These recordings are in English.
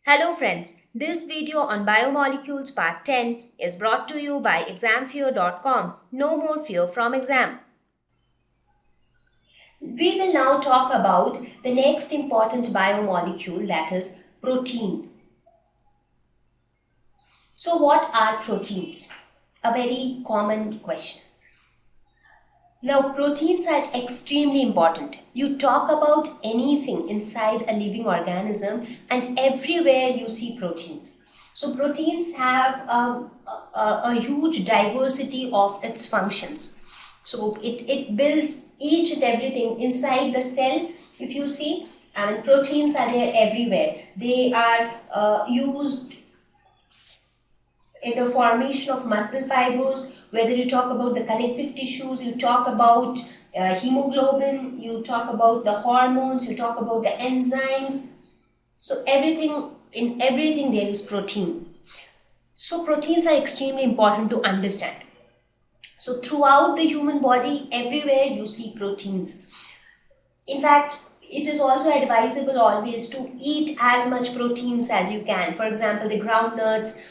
Hello friends, this video on Biomolecules Part 10 is brought to you by examfear.com. No more fear from exam. We will now talk about the next important biomolecule, that is protein. So what are proteins? A very common question. Now, proteins are extremely important. You talk about anything inside a living organism and everywhere you see proteins. So proteins have a huge diversity of its functions. So it builds each and everything inside the cell. If you see, proteins are there everywhere. They are used in the formation of muscle fibers, whether you talk about the connective tissues, you talk about hemoglobin, you talk about the hormones, you talk about the enzymes. So in everything there is protein. So proteins are extremely important to understand. So throughout the human body, everywhere you see proteins. In fact, it is also advisable always to eat as much proteins as you can. For example, the groundnuts,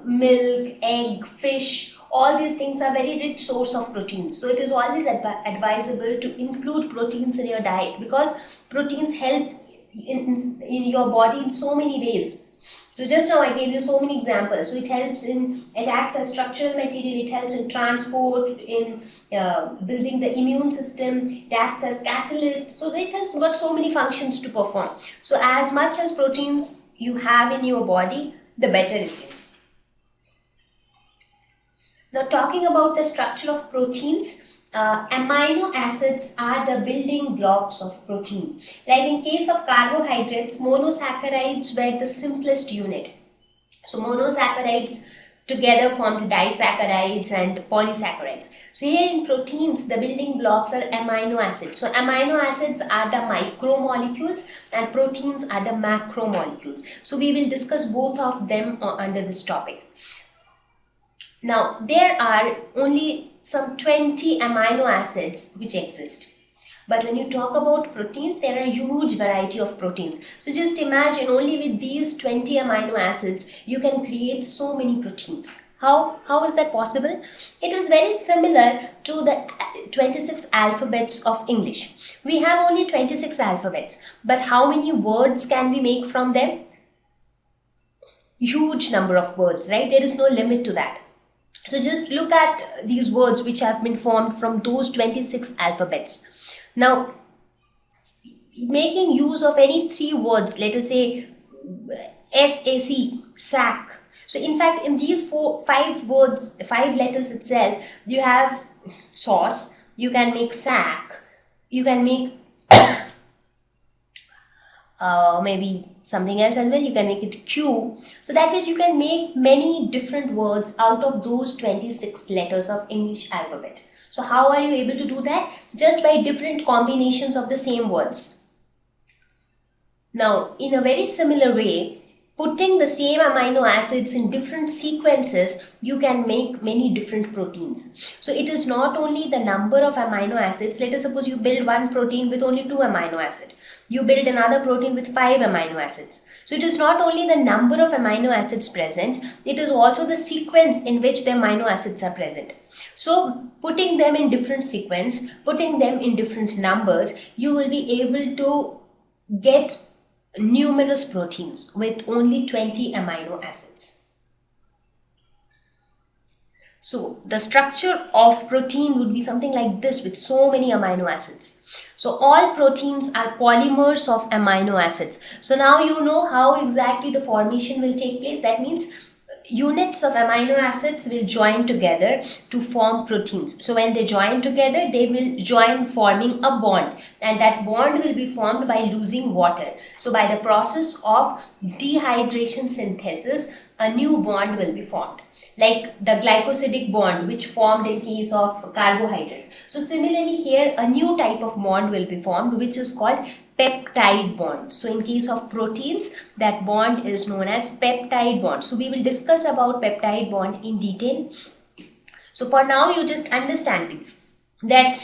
milk, egg, fish, all these things are very rich source of proteins. So it is always advisable to include proteins in your diet because proteins help in your body in so many ways. So just now I gave you so many examples. So it acts as structural material, it helps in transport, in building the immune system, it acts as catalyst. So it has got so many functions to perform. So as much as proteins you have in your body, the better it is. Now talking about the structure of proteins, amino acids are the building blocks of protein. Like in case of carbohydrates, monosaccharides were the simplest unit. So monosaccharides together formed disaccharides and polysaccharides. So here in proteins, the building blocks are amino acids. So amino acids are the micromolecules and proteins are the macromolecules. So we will discuss both of them under this topic. Now, there are only some 20 amino acids which exist. But when you talk about proteins, there are a huge variety of proteins. So just imagine only with these 20 amino acids, you can create so many proteins. How is that possible? It is very similar to the 26 alphabets of English. We have only 26 alphabets, but how many words can we make from them? Huge number of words, right? There is no limit to that. So just look at these words which have been formed from those 26 alphabets. Now, making use of any three words, let us say SAC, sac. So in fact, in these five letters itself, you have sauce, you can make sac, you can make maybe something else as well, you can make it Q. So that means you can make many different words out of those 26 letters of English alphabet. So how are you able to do that? Just by different combinations of the same words. Now, in a very similar way, putting the same amino acids in different sequences, you can make many different proteins. So it is not only the number of amino acids. Let us suppose you build one protein with only 2 amino acids. You build another protein with 5 amino acids. So it is not only the number of amino acids present, it is also the sequence in which the amino acids are present. So putting them in different sequence, putting them in different numbers, you will be able to get numerous proteins with only 20 amino acids. So the structure of protein would be something like this with so many amino acids. So all proteins are polymers of amino acids. So now you know how exactly the formation will take place. That means units of amino acids will join together to form proteins. So when they join together, they will join forming a bond, and that bond will be formed by losing water. So by the process of dehydration synthesis, a new bond will be formed, like the glycosidic bond which formed in case of carbohydrates. So similarly here a new type of bond will be formed which is called peptide bond. So in case of proteins, that bond is known as peptide bond. So we will discuss about peptide bond in detail. So for now you just understand this, that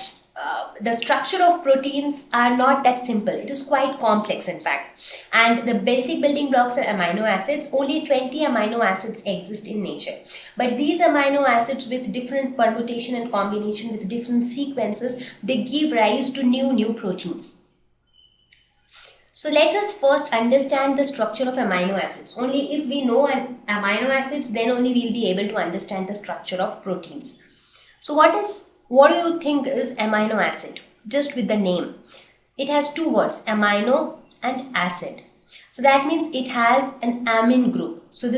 the structure of proteins are not that simple. It is quite complex, in fact. And the basic building blocks are amino acids. Only 20 amino acids exist in nature. But these amino acids, with different permutation and combination, with different sequences, they give rise to new proteins. So let us first understand the structure of amino acids. Only if we know amino acids, then only we will be able to understand the structure of proteins. So what do you think is amino acid? Just with the name. It has two words, amino and acid. So that means it has an amine group. So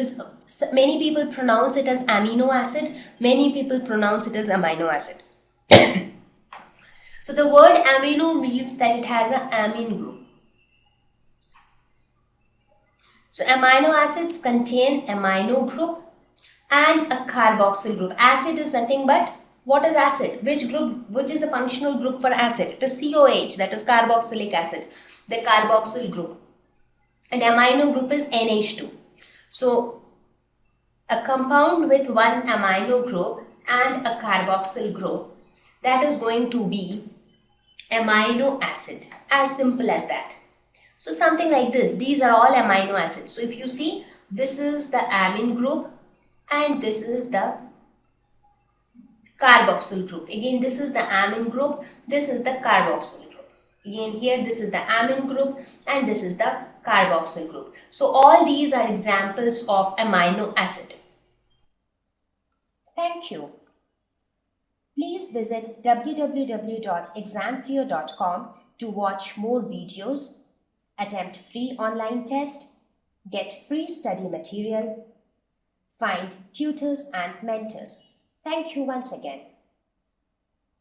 many people pronounce it as amino acid. Many people pronounce it as amino acid. So the word amino means that it has an amine group. So amino acids contain amino group and a carboxyl group. Acid is nothing but, what is acid? Which is the functional group for acid? It is COH, that is carboxylic acid, the carboxyl group. And amino group is NH2. So a compound with one amino group and a carboxyl group, that is going to be amino acid. As simple as that. So something like this. These are all amino acids. So if you see, this is the amine group and this is the carboxyl group. Again, this is the amine group, this is the carboxyl group. Again, here this is the amine group and this is the carboxyl group. So all these are examples of amino acid. Thank you. Please visit www.examfear.com to watch more videos, attempt free online test, get free study material, find tutors and mentors. Thank you once again.